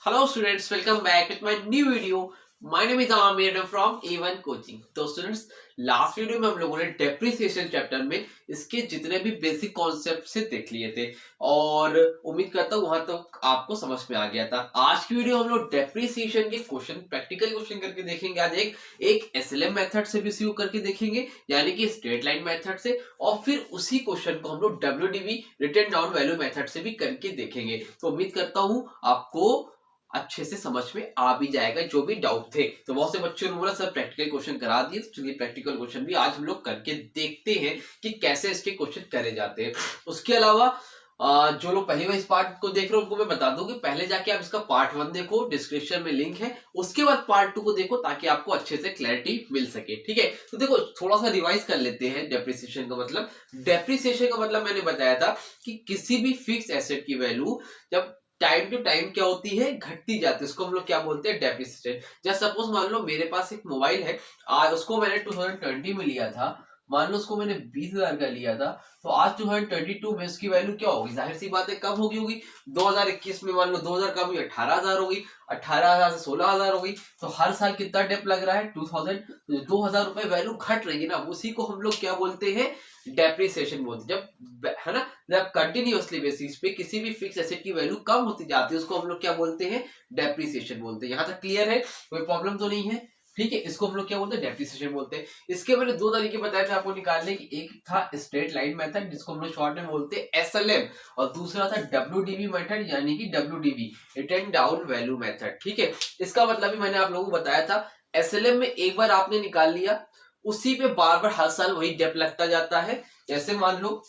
Hello students, welcome back with my new video. My name is Amir and I'm from A1 Coaching. तो students last video में हम लोगों ने depreciation chapter में इसके जितने भी बेसिक कॉन्सेप्ट से देख लिए थे और उम्मीद करता हूँ वहां तक आपको समझ में आ गया था। आज की वीडियो हम लोग डेप्रिसिएशन के क्वेश्चन प्रैक्टिकल क्वेश्चन करके देखेंगे। आज एक एसएलएम मेथड से भी सी करके देखेंगे यानी कि स्ट्रेट लाइन मेथड से, और फिर उसी क्वेश्चन को हम लोग WDV written down value method से भी करके देखेंगे। तो उम्मीद करता हूँ आपको अच्छे से समझ में आ भी जाएगा। जो भी डाउट थे तो बहुत से बच्चों ने बोला सर प्रैक्टिकल क्वेश्चन करा दिए, तो चलिए प्रैक्टिकल क्वेश्चन भी आज हम लोग करके देखते हैं कि कैसे इसके क्वेश्चन करे जाते हैं। उसके अलावा जो लोग पहली बार इस पार्ट को देख रहे हो उनको मैं बता दूं कि पहले जाके आप इसका पार्ट 1 देखो, डिस्क्रिप्शन में लिंक है, उसके बाद पार्ट 2 को देखो ताकि आपको अच्छे से क्लैरिटी मिल सके। ठीक है, तो देखो थोड़ा सा रिवाइज कर लेते हैं। डेप्रिसिएशन का मतलब, डेप्रिसिएशन का मतलब मैंने बताया था कि किसी भी फिक्स एसेट की वैल्यू जब टाइम टू टाइम क्या होती है, घटती जाती है, उसको हम लोग क्या बोलते हैं, डेप्रिसिएशन। जैसे सपोज मान लो मेरे पास एक मोबाइल है, आज उसको मैंने 2020 में लिया था, मान लो उसको मैंने 20,000 का लिया था, तो आज 2022 में उसकी वैल्यू क्या होगी, जाहिर सी बात है कम होगी। 2021 में मान लो 2000 कम हुई, 18,000 होगी, 18,000 से 16,000 होगी, तो हर साल कितना डेप लग रहा है, 2,000 रुपए वैल्यू घट रही है ना, उसी को हम लोग क्या बोलते हैं, डेप्रिसिएशन बोलते हैं। जब है ना, जब कंटिन्यूअसली बेसिस पे किसी भी फिक्स एसेट की वैल्यू कम होती जाती है उसको हम लोग क्या बोलते हैं, डेप्रिसिएशन बोलते हैं। यहाँ तक क्लियर है, कोई प्रॉब्लम तो नहीं है? ठीक है, इसको हम लोग क्या बोलते हैं, डेप्रिसिएशन बोलते हैं। इसके मैंने दो तरीके बताए थे आपको निकालने की, एक था स्ट्रेट लाइन मेथड जिसको हम लोग शॉर्ट में बोलते हैं एसएलएम, और दूसरा था डब्ल्यूडीवी मेथड यानी कि WDV written down value method. ठीक है, इसका मतलब भी मैंने आप लोगों को बताया था। एसएलएम में एक बार आपने निकाल लिया, उसी पे बार बार हर साल वही डेप लगता जाता है। जैसे मान लो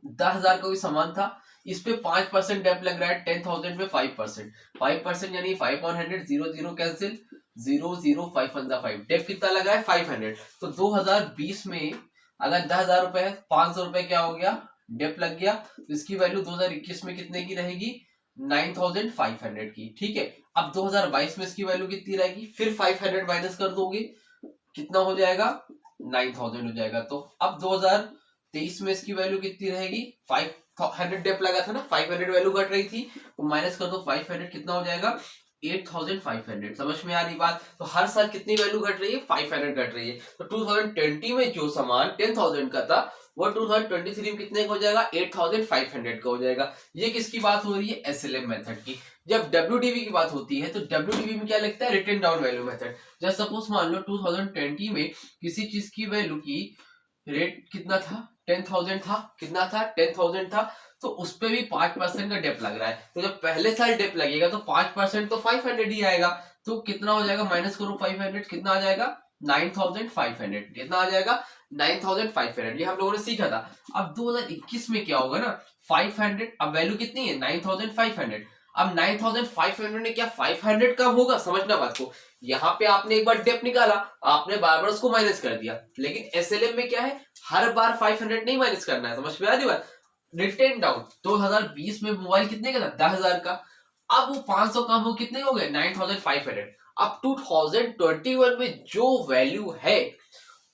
10,000 का कोई सामान था, इस पे 5% डेप लग रहा है, 10,000 में 5% यानी 5/100, 0 कैंसिल, 0 5 5 डेप कितना लगा है, 500। तो 2020 में अगर 10,000 रुपए है, 500 रुपए क्या हो गया, डेप लग गया, तो इसकी वैल्यू 2021 में कितने की रहेगी, 9,500 की। ठीक है, अब 2022 में इसकी वैल्यू कितनी रहेगी, फिर 500 माइनस कर दोगे, कितना हो जाएगा, 9,000 हो जाएगा। तो अब 2023 में इसकी वैल्यू कितनी रहेगी, 500 डेप लगा था ना, 500 वैल्यू घट रही थी, तो माइनस कर दो 500, कितना हो जाएगा, 8,500। समझ में आ रही बात? तो हर साल कितनी वैल्यू घट रही है, 500 घट रही है। तो 2020 में जो सामान 10,000 का था वो 2023 में कितने का हो जाएगा, 8,500 का हो जाएगा। ये किसकी बात हो रही है, एसएलएम मेथड की। जब डब्ल्यूडीवी की बात होती है तो डब्ल्यूडीवी में क्या लगता है, रिटन डाउन वैल्यू मेथड। जैसे सपोज मान लो 2020 में किसी चीज की वैल्यू की रेट कितना था, 10,000 था, कितना था, 10,000 था, तो उस पे भी 5% का डेप लग रहा है। तो जब पहले साल डेप लगेगा तो 5% तो 500 ही आएगा, तो कितना हो जाएगा, माइनस करो 500, कितना आ जाएगा, 9,500। कितना आ जाएगा, 9,500। ये हम लोगों ने सीखा था। अब 2021 में क्या होगा ना, 500, अब वैल्यू कितनी है, 9,500। अब 9,500 ने क्या 500 कम होगा, समझना बात को। यहाँ पे आपने एक बार डेप निकाला, आपने बार बार उसको माइनस कर दिया, लेकिन एसएलएम में क्या है, हर बार 500 नहीं माइनस करना है। समझ में आ रही बात? रिटेन डाउन 2020 में मोबाइल कितने का था, 10,000 का, अब वो 500 कम हो कितने हो गए, 9,500। अब 2021 में जो वैल्यू है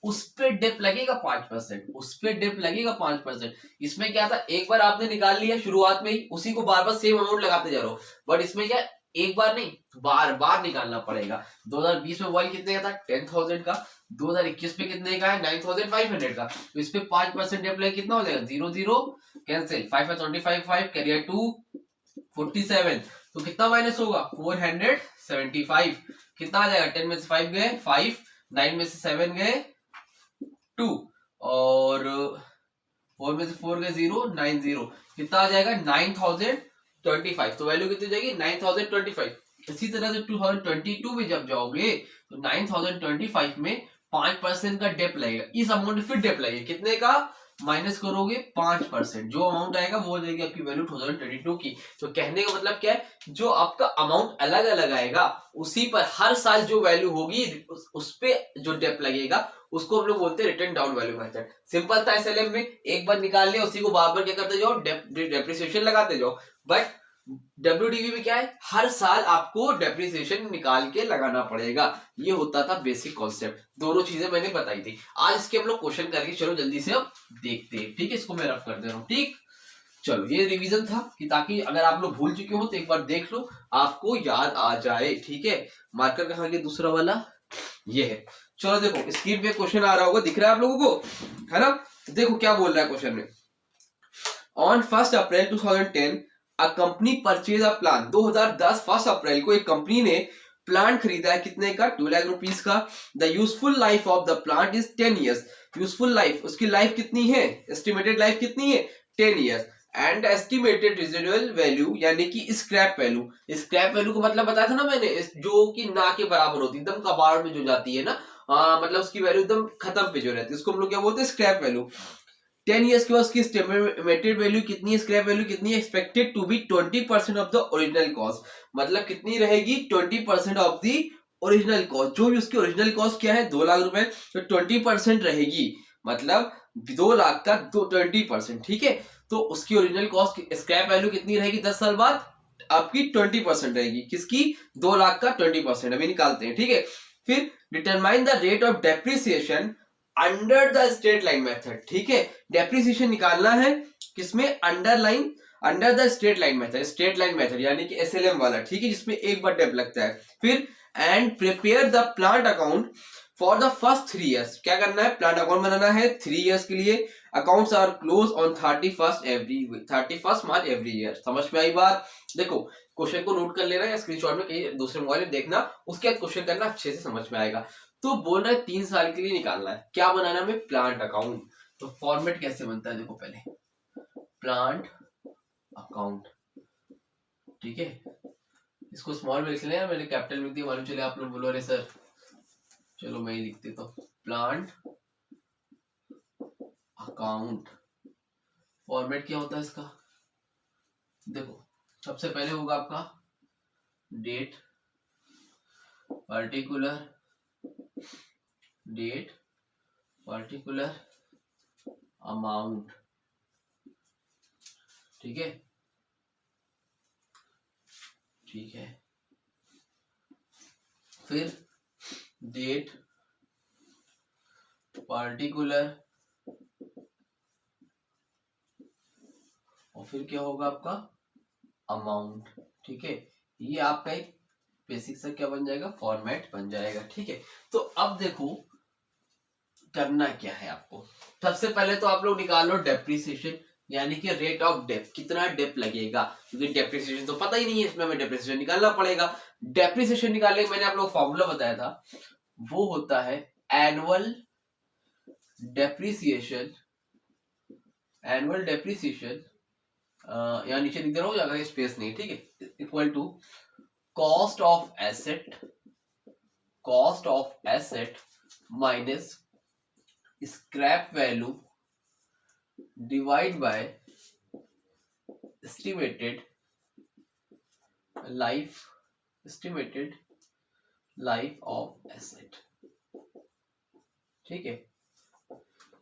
उस पे डिप लगेगा 5%, उस पे डिप लगेगा 5%। इसमें क्या था, एक बार आपने निकाल लिया शुरुआत में ही, उसी को बार बार सेम अमाउंट लगाते जा रहे हो, बट इसमें क्या, एक बार नहीं बार बार निकालना पड़ेगा। 2020 में मोबाइल कितने का था, 10,000 का, 2021 में कितने का है, 9,500 का, तो इस पे 5% डिप लगे, कितना हो जाएगा, 0 कैंसिल, 5 25 5 कैरियर 2 47, तो कितना माइनस होगा, 475। कितना आ जाएगा, 10 में से 5 गए 5, 9 में से 7 गए 2, और 4 में से 4 गए 0, 9 0, कितना आ जाएगा, 9,025। तो वैल्यू कितनी जाएगी, 9,025। इसी तरह से 2022 में जब जाओगे तो 9,025 में 5% का डेप लगेगा, इस अमाउंट फिर डेप लगेगा, कितने का, माइनस करोगे 5%, जो अमाउंट आएगा वो हो जाएगी आपकी वैल्यू 2022 की। तो कहने का मतलब क्या है, जो आपका अमाउंट अलग अलग आएगा उसी पर हर साल जो वैल्यू होगी उस पे जो डेप लगेगा उसको हम लोग बोलते हैं return down value method. Simple था एसएलएम में, एक बार निकाल लिया उसी को बार बार क्या करते जाओ, डेप्रिसिएशन लगाते जाओ। बट डब्ल्यूडीवी में क्या है, हर साल आपको डेप्रिसिएशन निकाल के लगाना पड़ेगा। ये होता था बेसिक कॉन्सेप्ट, दोनों चीजें मैंने बताई थी। आज इसके हम लोग क्वेश्चन करके चलो जल्दी से अब देखते हैं। ठीक है, इसको मैं रफ कर दे रहा हूँ। ठीक, चलो ये रिवीजन था कि ताकि अगर आप लोग भूल चुके हो तो एक बार देख लो, आपको याद आ जाए। ठीक है, मार्कर कहाँ गया दूसरा वाला, ये है। चलो देखो स्क्रीन पे क्वेश्चन आ रहा होगा, दिख रहा है आप लोगों को, है ना? तो देखो क्या बोल रहा है क्वेश्चन में। On 1 April 2010 a company purchase a plan. 2010 1 अप्रैल को एक कंपनी ने प्लांट खरीदा है, कितने का? 2 लाख रुपीस का। The useful life of the plant is 10 years. Useful life, उसकी लाइफ कितनी है? एस्टिमेटेड लाइफ कितनी है? 10 years. And estimated residual value यानी कि स्क्रैप वैल्यू। स्क्रैप वैल्यू को मतलब बताया था ना मैंने, जो कि ना के बराबर होती है, एकदम कबाड़ में जो जाती है ना, मतलब उसकी वैल्यू एकदम खत्म पे जो रहती है, उसको हम लोग क्या बोलते हैं? Scrap value. 10 ईयर्स के बाद उसकी एस्टिमेटेड वैल्यू कितनी है? स्क्रैप वैल्यू कितनी है? Expected to be 20% of the original cost. मतलब कितनी रहेगी? 20% ऑफ द ओरिजिनल कॉस्ट। जो भी उसकी ओरिजिनल कॉस्ट क्या है? 2 लाख रुपए, तो 20% रहेगी, मतलब 2 लाख का 20%। ठीक है, तो उसकी ओरिजिनल कॉस्ट स्क्रैप वैल्यू कितनी रहेगी 10 साल बाद? आपकी 20% रहेगी। किसकी? 2 लाख का 20%। अभी निकालते हैं। ठीक है, फिर determine the rate of depreciation under the straight line method. ठीक है, डेप्रिसिएशन निकालना है किसमें? Under the straight line method. Straight line method यानी कि एसएलएम वाला। ठीक है, जिसमें एक बार डेप लगता है। फिर and prepare the plant account for the first 3 years. क्या करना है? प्लांट अकाउंट बनाना है 3 ईयर्स के लिए। Accounts are close on 31st March every year. समझ में आई बात? देखो क्वेश्चन को नोट कर लेना या स्क्रीनशॉट में कहीं दूसरे मोबाइल में देखना, उसके बाद क्वेश्चन करना, अच्छे से समझ में आएगा। तो बोल रहा है 3 साल के लिए निकालना है। क्या बनाना है? Plant account. तो फॉर्मेट कैसे बनता है? देखो पहले प्लांट अकाउंट। ठीक है, इसको स्मॉल में लिख लेना, मैंने कैपिटल में लिख दिया, मालूम चले आप लोग बोलो अरे सर, चलो मैं ही लिख देता हूं। प्लांट अकाउंट फॉर्मेट क्या होता है इसका? देखो सबसे पहले होगा आपका date, particular date, particular amount. ठीक है, ठीक है, फिर डेट, पर्टिकुलर, और फिर क्या होगा आपका? अमाउंट। ठीक है, ये आपका एक बेसिक सा क्या बन जाएगा? फॉर्मेट बन जाएगा। ठीक है, तो अब देखो करना क्या है आपको। सबसे पहले तो आप लोग निकालो डेप्रिसिएशन यानी कि रेट ऑफ डेप, कितना डेप लगेगा, क्योंकि डेप्रिसिएशन तो पता ही नहीं है, इसमें हमें डेप्रिसिएशन निकालना पड़ेगा। डेप्रिसिएशन निकालने मैंने आप लोग फॉर्मूला बताया था, वो होता है एनुअल डेप्रिसिएशन। एनुअल डेप्रिसिएशन यहाँ नीचे लिख दे रहा हूँ, अगर स्पेस नहीं। ठीक है, equal to cost of asset, cost of asset minus scrap value divide by estimated life, estimated life of asset. ठीक है,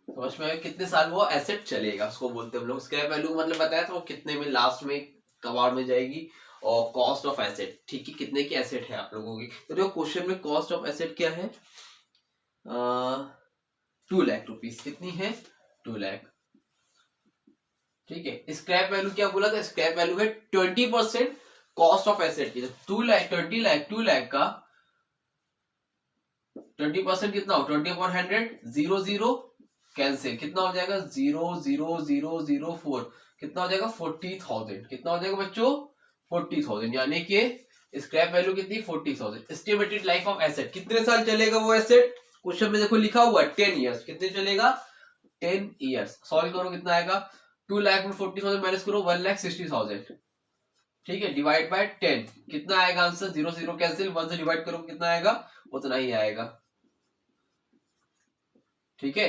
समझ में आया? कितने साल वो एसेट चलेगा उसको बोलते हैं हम लोग। स्क्रैप वैल्यू मतलब बताया था वो कितने में लास्ट में कबाड़ में जाएगी, और कॉस्ट ऑफ एसेट, ठीक है, कितने की एसेट है आप लोगों की। तो देखो क्वेश्चन में कॉस्ट ऑफ एसेट क्या है? 2 लाख रुपीस। कितनी है? 2 लाख। ठीक है, स्क्रैप वैल्यू क्या बोला था? स्क्रैप वैल्यू है 20% कॉस्ट ऑफ एसेट की। 2 लाख 2 लाख का 20% कितना हो? 20/100, 0 कैंसिल, कितना हो जाएगा? 0.00004, कितना हो जाएगा? 40,000। कितना हो जाएगा बच्चों? 40,000। यानी कि स्क्रैप वैल्यू कितनी? 40,000। एस्टिमेटेड लाइफ ऑफ एसेट, कितने साल चलेगा वो एसेट? क्वेश्चन में देखो लिखा हुआ है 10 ईयर्स। कितने चलेगा? 10 ईयर्स। सॉल्व करो, कितना आएगा? 2 लाख में 40,000 माइनस करो, 1,60,000। ठीक है, डिवाइड बाय 10, कितना आएगा आंसर? 0 कैंसिल, 1 से डिवाइड करो, कितना आएगा? उतना ही आएगा। ठीक है,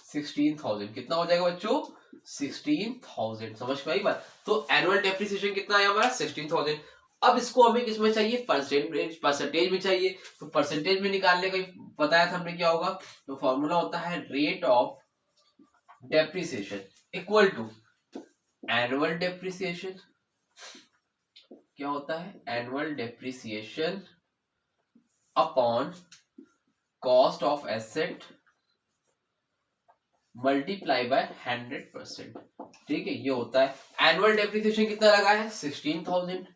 16,000। कितना हो जाएगा बच्चों? 16,000। समझ में आई बात? तो एनुअल डेप्रिसिएशन कितना आया हमारा? 16,000। अब इसको हमें किसमें चाहिए? परसेंटेज में चाहिए। तो परसेंटेज में निकालने का बताया था हमने क्या होगा। तो फॉर्मूला होता है rate of depreciation equal to annual depreciation. क्या होता है? Annual depreciation upon cost of asset multiply by 100%। ठीक है, ये होता है। एनुअल डेप्रिसिएशन कितना लगा है 16,000।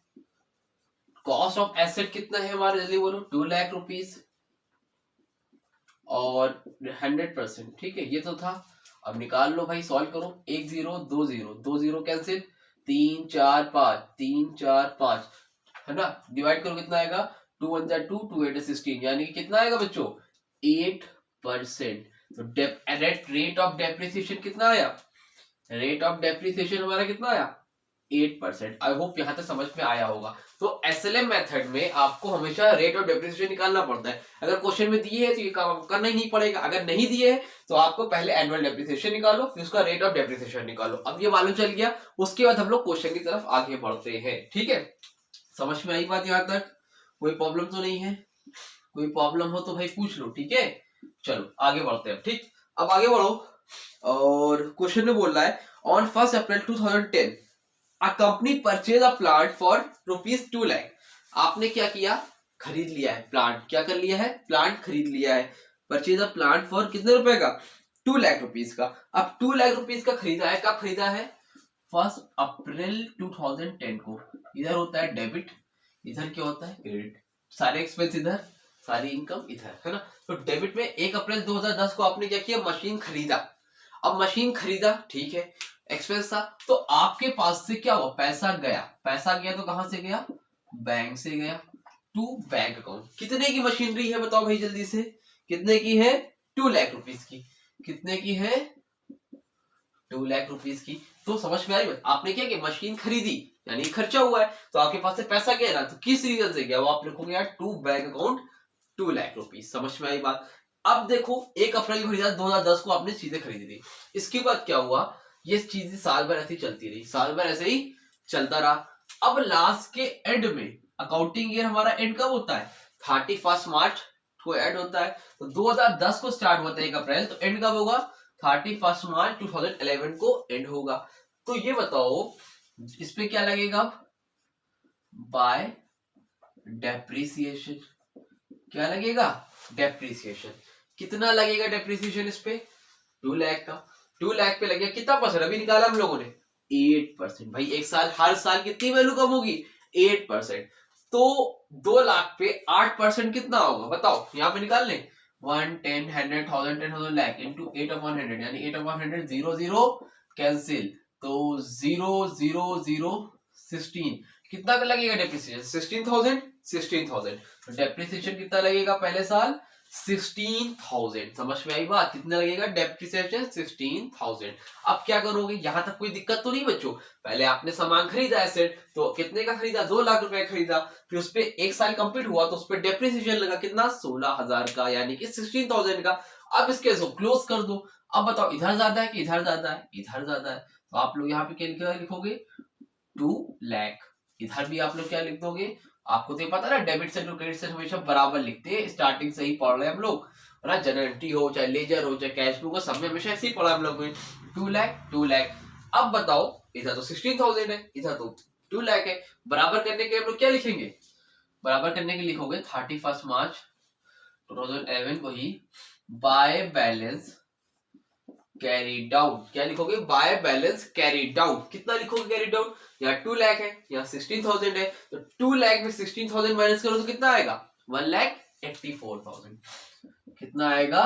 कॉस्ट ऑफ एसेट कितना है हमारा, जल्दी बोलो, 2 लाख रुपीज और 100%। ठीक है, ये तो था। अब निकाल लो भाई, सॉल्व करो। 1 0 2 0 2 0 कैंसिल, 3 4 5 3 4 5 है ना। डिवाइड करो कितना आएगा, 2 1 2 2 8 16, यानी कि कितना आएगा बच्चों 8%। तो रेट ऑफ डेप्रिसिएशन कितना आया, रेट ऑफ डेप्रिसिएशन हमारा कितना आया 8%। आई होप यहां तक समझ में आया होगा। तो एसएलएम मेथड में आपको हमेशा रेट ऑफ डेप्रिसिएशन निकालना पड़ता है। अगर क्वेश्चन में दिए है तो ये काम करना ही नहीं पड़ेगा, अगर नहीं दिए है तो आपको पहले एनुअल डेप्रिसिएशन निकालो, फिर उसका रेट ऑफ डेप्रिसिएशन निकालो। अब ये मालूम चल गया, उसके बाद हम लोग क्वेश्चन की तरफ आगे बढ़ते हैं। ठीक है, समझ में आई बात यहां तक, कोई प्रॉब्लम तो नहीं है? कोई प्रॉब्लम हो तो भाई पूछ लो। ठीक है, चलो आगे बढ़ते हैं। ठीक, अब आगे बढ़ो। और क्वेश्चन में बोल रहा है on 1 April 2010 a company purchase a plant for ₹2 lakh. आपने क्या किया, खरीद लिया है प्लांट। क्या कर लिया है, प्लांट खरीद लिया है। परचेज अ प्लांट फॉर कितने रुपए का, 2 लाख रुपीज का। अब 2 लाख रुपीज का खरीदा है, कब खरीदा है 1 अप्रैल 2010 को। इधर होता है डेबिट, इधर क्या होता है क्रेडिट। सारे एक्सपेंस इधर, सारी इनकम इधर, है ना। तो डेबिट में 1 अप्रैल 2010 को आपने क्या किया, मशीन खरीदा। अब मशीन खरीदा, ठीक है, एक्सपेंस था। तो आपके पास से क्या हुआ, पैसा गया। पैसा गया तो कहां से गया, बैंक से गया टू बैंक अकाउंट। कितने की मशीनरी है बताओ भाई जल्दी से, कितने की है 2 लाख रुपीज की। कितने की है 2 लाख रुपीज की। तो समझ में आई, आपने क्या किया, मशीन खरीदी यानी खर्चा हुआ है, तो आपके पास से पैसा गया ना, तो किस रीजन से गया वो आप लिखोगे यार to bank account 2 lakh rupees. समझ में आई बात। अब देखो 1 अप्रैल को खरीदा, 2010 को आपने चीजें खरीदी थी। इसके बाद क्या हुआ, ये चीजें साल भर ऐसे ही चलती रही, साल भर ऐसे ही चलता रहा। अब लास्ट के एंड में, अकाउंटिंग ईयर हमारा एंड कब होता है 31 मार्च को एंड होता है। तो 2010 को स्टार्ट होता है 1 अप्रैल, तो एंड कब होगा 31 मार्च 2011 को एंड होगा। तो ये बताओ इस पे क्या लगेगा, बाय डेप्रिसिएशन। क्या लगेगा, डेप्रिसिएशन। कितना लगेगा डेप्रिसिएशन इस पे, 2 लाख का। 2 लाख पे लगेगा कितना परसेंट, अभी निकाला हम लोगों ने 8%। भाई एक साल, हर साल कितनी वैल्यू कम होगी 8%। तो 2 लाख पे 8% कितना होगा बताओ, यहाँ पे निकाल लें 1 10 100 1000 10,000 लाख इंटू 8/100, यानी 8/100 0 0 कैंसिल, तो 0 0 0 16। कितना का लगेगा डेप्रिसिएशन 16,000। तो डेप्रिसिएशन कितना लगेगा पहले साल 16,000। समझ में आई बात, कितना लगेगा डेप्रिसिएशन 16,000। अब क्या करोगे, यहां तक कोई दिक्कत तो नहीं बच्चों। पहले आपने सामान खरीदा एसेट, तो कितने का खरीदा 2 लाख रुपए खरीदा, फिर उस पर 1 साल कंप्लीट हुआ तो उस पर डेप्रिसिएशन लगा कितना 16,000 का, यानी कि 16,000 का। अब इसके क्लोज कर दो। अब बताओ इधर ज्यादा है कि इधर ज्यादा है, इधर ज्यादा है। तो आप लोग यहाँ पे क्या लिखोगे 2 लाख। इधर भी आप लोग क्या लिख दोगे, आपको तो पता है ना डेबिट से क्रेडिट से हमेशा बराबर लिखते हैं, स्टार्टिंग से ही पढ़ रहे हैं हम लोग, है ना। जनरल एंट्री हो चाहे लेजर हो चाहे कैश बुक हो, सब में हमेशा ऐसे ही पढ़ा हम लोग ने 2 लाख 2 लाख। अब बताओ इधर तो 16,000 है, इधर तो 2 लाख है। बराबर करने के हम लोग क्या लिखेंगे, बराबर करने के लिखोगे 31 मार्च 2011 को ही बाय बैलेंस कैरी डाउन। क्या लिखोगे, बाय बैलेंस कैरी डाउन। कितना लिखोगे कैरी डाउन, यहाँ 2 लाख है, यहाँ 16,000 है, तो 2 लाख में 16,000 माइनस करो तो कितना आएगा 1,84,000। कितना आएगा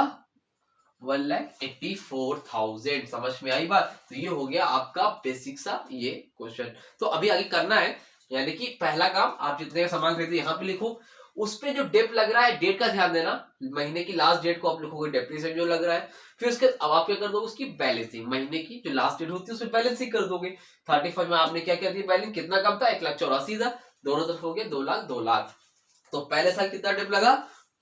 1,84,000। समझ में आई बात। तो ये हो गया आपका बेसिक सा ये क्वेश्चन। तो अभी आगे करना है, यानी कि पहला काम आप जितने का सामान खरीदे यहाँ पे लिखो, उस पे जो डेट लग रहा है डेट का ध्यान देना, महीने की लास्ट डेट को आप लिखोगे डेप्रिसिएशन जो लग रहा है। फिर उसके अब आप क्या कर दोगे, उसकी बैलेंसिंग, महीने की जो लास्ट डेट होती है उसमें बैलेंसिंग कर दोगे। 35 में आपने क्या किया, बैलेंस कितना कम था 1,84,000, दोनों तरफ हो गया 2 लाख 2 लाख। तो पहले साल कितना डेट लगा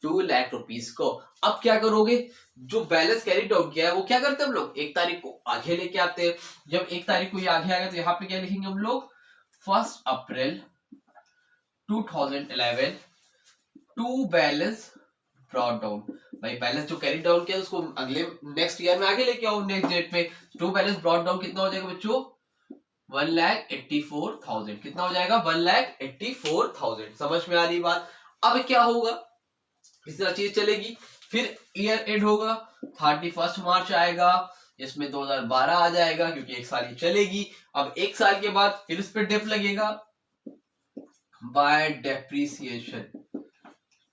2 लाख रुपीस को। अब क्या करोगे, जो बैलेंस कैरी डाउन किया है वो क्या करते हैं हम लोग 1 तारीख को आगे लेके आते हैं। जब 1 तारीख को ये आगे आएगा तो यहाँ पे क्या लिखेंगे हम लोग 1 अप्रैल 2011 टू बैलेंस ब्रॉट डाउन। भाई बैलेंस जो कैरी डाउन किया उसको अगले नेक्स्ट ईयर में आगे लेके आओ, नेक्स्ट डेट में। टू बैलेंस ब्रॉट डाउन कितना हो जाएगा बच्चों 1,84,000। कितना हो जाएगा 1,84,000। समझ में आ रही बात। अब क्या होगा, इस तरह चीज चलेगी। फिर ईयर एंड होगा 31 मार्च आएगा, इसमें 2012 आ जाएगा क्योंकि एक साल ही चलेगी। अब एक साल के बाद फिर इस पे डिप लगेगा बाय डेप्रीसिएशन,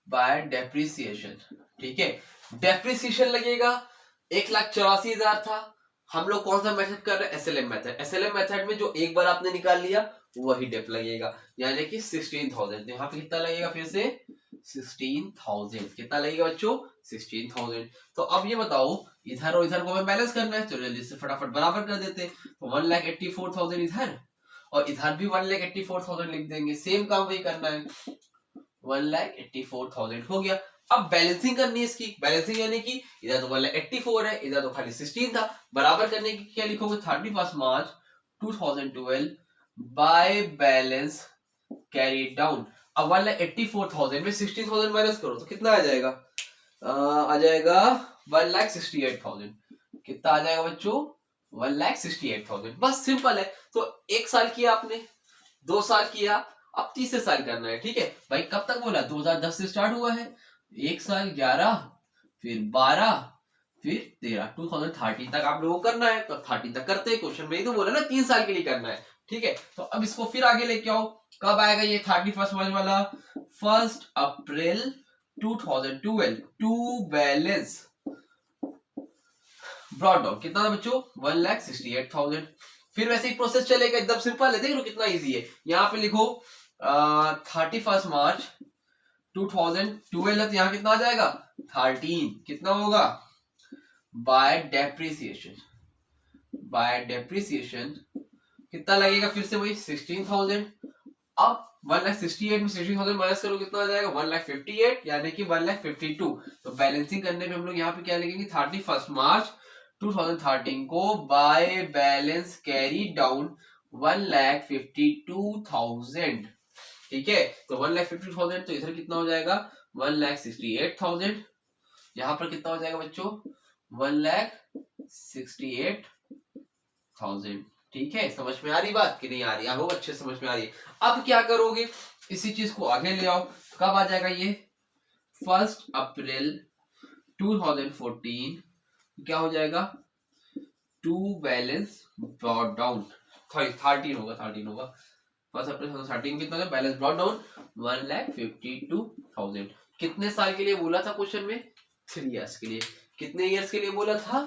बाय डेप्रीसिएशन। ठीक है, डेप्रीसिएशन लगेगा। 1,84,000 था। हम लोग कौन सा मेथड कर रहे हैं? SLM method. एसएलएम मेथड में जो एक बार आपने निकाल लिया वही डेप लगेगा, यानी कि 16,000। यहाँ पे कितना लगेगा? फिर से 16,000। कितना लगेगा बच्चों? 16,000। तो अब ये बताओ, इधर और इधर को हमें बैलेंस करना है, तो जल्दी से फटाफट बराबर कर देते। तो 1,84,000 इधर और इधर भी 1,84,000 लिख देंगे। सेम काम वही करना है। 1,84,000 हो गया। अब बैलेंसिंग करनी है इसकी। बैलेंसिंग यानी कि इधर तो 1,84 है, इधर तो खाली 16 था। बराबर करने की क्या लिखोगे? 31 मार्च 2012 बाय बैलेंस कैरी डाउन। अब 1,84,000 में 16,000 माइनस करो तो कितना आ जाएगा? आ जाएगा 1,68,000। कितना आ जाएगा बच्चों? 1,68,000। बस सिंपल है। तो एक साल किया आपने, 2 साल किया, अब तीसरे साल करना है। ठीक है भाई, कब तक बोला? 2010 से स्टार्ट हुआ है, एक साल 11, फिर 12, फिर 13, 2013 तक आप लोगों को करना है। तो 13 तक करते हैं। क्वेश्चन में ही तो बोला ना 3 साल के लिए करना है। ठीक है, तो अब इसको फिर आगे लेके आओ। कब आएगा ये 31 वाला? 1 अप्रैल 2012 टू बैलेंस ब्रॉट डाउन। कितना था बच्चों? 1,68,000। फिर वैसे ही प्रोसेस चलेगा, एकदम सिंपल है। देख लो कितना इजी है। यहाँ पे लिखो 31 मार्च 2012 है, तो यहाँ कितना आ जाएगा? 13। कितना होगा? बाय डेप्रीसिएशन, बाय डेप्रीसिएशन कितना लगेगा? फिर से वही 16,000। अब 1,68,000 में 16,000 माइनस करो, कितना आ जाएगा? 1,58,000, यानी कि 1,52,000। तो बैलेंसिंग करने में हम लोग यहाँ पे क्या लिखेंगे? 31 मार्च 2013 को बाय बैलेंस कैरी डाउन 1,52,000। ठीक है, तो 1,52,000, तो इधर कितना हो जाएगा? 1,68,000। यहां पर कितना हो जाएगा बच्चों? 1,68,000। ठीक है, समझ में आ रही बात कि नहीं आ रही? आपको अच्छे समझ में आ रही है। अब क्या करोगे? इसी चीज को आगे ले आओ। कब आ जाएगा ये? 1 अप्रैल 2014 क्या हो जाएगा? टू बैलेंस ब्रॉट डाउन 13 होगा, 13 होगा। 1 अप्रैल 2013 कितना है? Balance brought down 1,52,000। कितने साल के लिए बोला था क्वेश्चन में? 3 इयर्स के लिए। कितने इयर्स के लिए बोला था?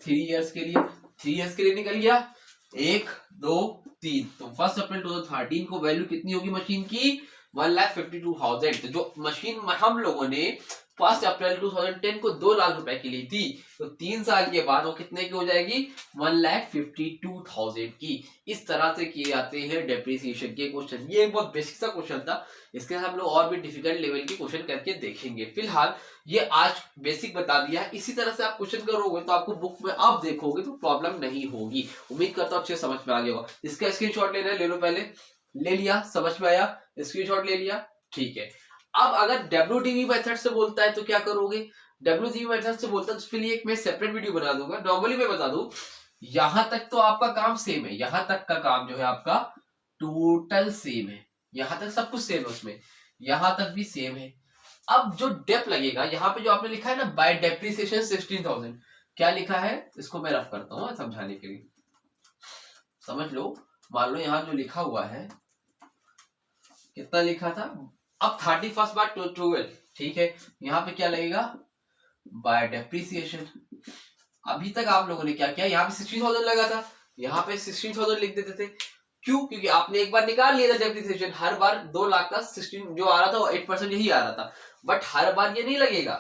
3 इयर्स के लिए। 3 इयर्स के लिए निकल गया 1, 2, 3। तो 1 अप्रैल 2013 को वैल्यू कितनी होगी मशीन की? 1,52,000। तो जो मशीन हम लोगों ने 1 अप्रैल 2010 को 2 लाख रुपए की ली थी, तो 3 साल के बाद वो कितने की हो जाएगी? 1,52,000 की। इस तरह से किए जाते हैं डेप्रिसिएशन के क्वेश्चन। ये एक बहुत बेसिक सा क्वेश्चन था, इसके साथ हम लोग और भी डिफिकल्ट लेवल के क्वेश्चन करके देखेंगे। फिलहाल ये आज बेसिक बता दिया है। इसी तरह से आप क्वेश्चन करोगे तो आपको बुक में आप देखोगे तो प्रॉब्लम नहीं होगी। उम्मीद करता हूँ अच्छे समझ में आ गया होगा। इसका स्क्रीनशॉट लेना है, ले लो। पहले ले लिया, समझ में आया? स्क्रीनशॉट ले लिया, ठीक है। अब अगर WDV मेथड से बोलता है तो क्या करोगे? WDV मेथड से बोलता है तो उसके लिए एक मैं सेपरेट वीडियो बना दूंगा। नॉर्मली मैं बता दूं, यहां तक तो आपका काम सेम है, यहां तक का काम जो है आपका टोटल सेम है, यहां तक सब कुछ सेम है उसमें, यहां तक भी सेम है। अब जो डेप लगेगा, यहाँ पे जो आपने लिखा है ना बाय डेप्रिसिएशन 16,000, क्या लिखा है? इसको मैं रफ करता हूँ समझाने के लिए, समझ लो। मान लो यहाँ जो लिखा हुआ है, कितना लिखा था? अब 31 बार 12, ठीक है। यहाँ पे क्या लगेगा? Bye depreciation. अभी तक आप लोगों ने क्या किया? यहाँ पे 16,000 लगा था, यहाँ पे 16,000 लिख देते थे। क्यों? क्योंकि आपने एक बार निकाल लिया था डेप्रिसिएशन। हर बार 2 लाख का 16 जो आ रहा था वो 8% यही आ रहा था, बट हर बार ये नहीं लगेगा।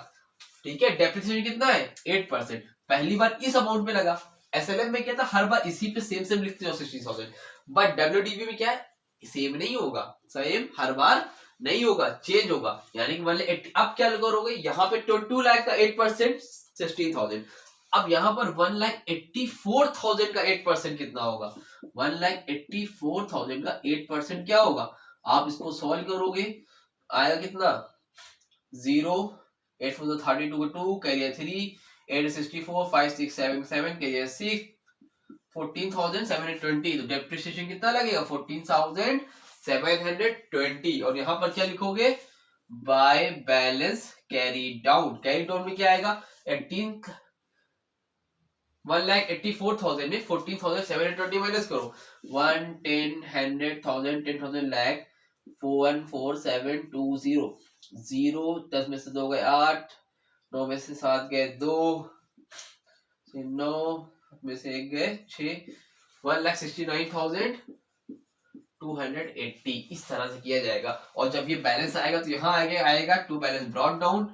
ठीक है, डेप्रिसिएशन कितना है? 8%। पहली बार इस अमाउंट में लगा। एसएलएम में क्या था? हर बार इसी पे सेम सेम लिखते हो 16,000। बट डब्ल्यूडीबी में क्या है? सेम नहीं होगा, सेम हर बार नहीं होगा, चेंज होगा। यानी कि मतलब अब क्या करोगे? यहाँ पे 2 लाख का 8% 16,000। अब यहाँ पर 1,84,000 का 8% कितना होगा? 1,84,000 का 8% क्या होगा? आप इसको सॉल्व करोगे, आएगा कितना? 0, 8 4 32 2, कैरियर 3, 8 64, 5 6 7 7, कैरियर 6, 14,720। तो डेप्रिसिएशन कितना लगेगा? 14,720। और यहां पर क्या लिखोगे? By balance carry down. Carry down में क्या आएगा? 18 1,84,000 में 14,720 माइनस करो। 1, 10, 100,000, 10,000 लाख 4,14720। 0 10 में से 2 गए 8, 9 में से 7 गए 2, 9 में से 1 गए 6। 1,69,280 इस तरह से किया जाएगा। और जब ये बैलेंस आएगा तो यहाँ आएगा टू बैलेंस ब्रॉट डाउन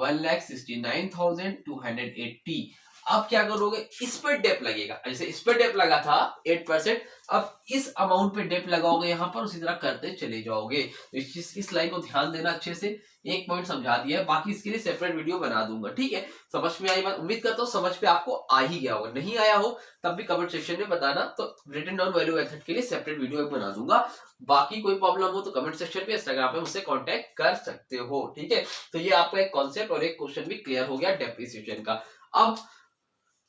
1,69,280। अब क्या करोगे, इस पर डेप लगेगा, जैसे इस पर डेप लगा था 8%, अब इस अमाउंट पे डेप लगाओगे यहाँ पर, उसी तरह करते चले जाओगे। तो इस लाइन को ध्यान देना अच्छे से। एक पॉइंट समझा दिया है, बाकी इसके लिए सेपरेट वीडियो बना दूंगा, ठीक है। समझ में आई बात? उम्मीद करता हूँ समझ पे आपको आ ही गया होगा। नहीं आया हो तब भी कमेंट सेक्शन में बताना, तो रिटन डाउन वैल्यू मेथड के लिए सेपरेट वीडियो बना दूंगा। बाकी कोई प्रॉब्लम हो तो कमेंट सेक्शन पे, इंस्टाग्राम पे मुझसे कांटेक्ट कर सकते हो, ठीक है। तो ये आपका एक कॉन्सेप्ट और एक क्वेश्चन भी क्लियर हो गया डेप्रिसिएशन का। अब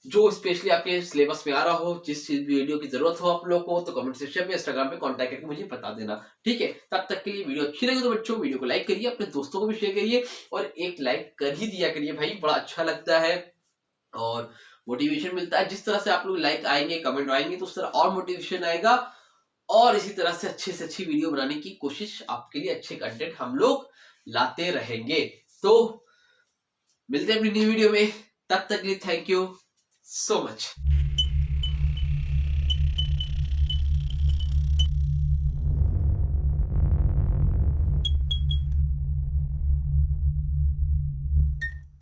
जो स्पेशली आपके सिलेबस में आ रहा हो, जिस चीज वीडियो की जरूरत हो आप लोग को, तो कमेंट सेक्शन पे, इंस्टाग्राम पे कांटेक्ट करके मुझे बता देना, ठीक है। तब तक के लिए वीडियो अच्छी लगे तो बच्चों वीडियो को लाइक करिए, अपने दोस्तों को भी शेयर करिए, और एक लाइक कर ही दिया करिए भाई, बड़ा अच्छा लगता है और मोटिवेशन मिलता है। जिस तरह से आप लोग लाइक आएंगे, कमेंट आएंगे, तो उस तरह और मोटिवेशन आएगा, और इसी तरह से अच्छी वीडियो बनाने की कोशिश आपके लिए, अच्छे कंटेंट हम लोग लाते रहेंगे। तो मिलते हैं अपनी न्यू वीडियो में, तब तक के लिए थैंक यू so much।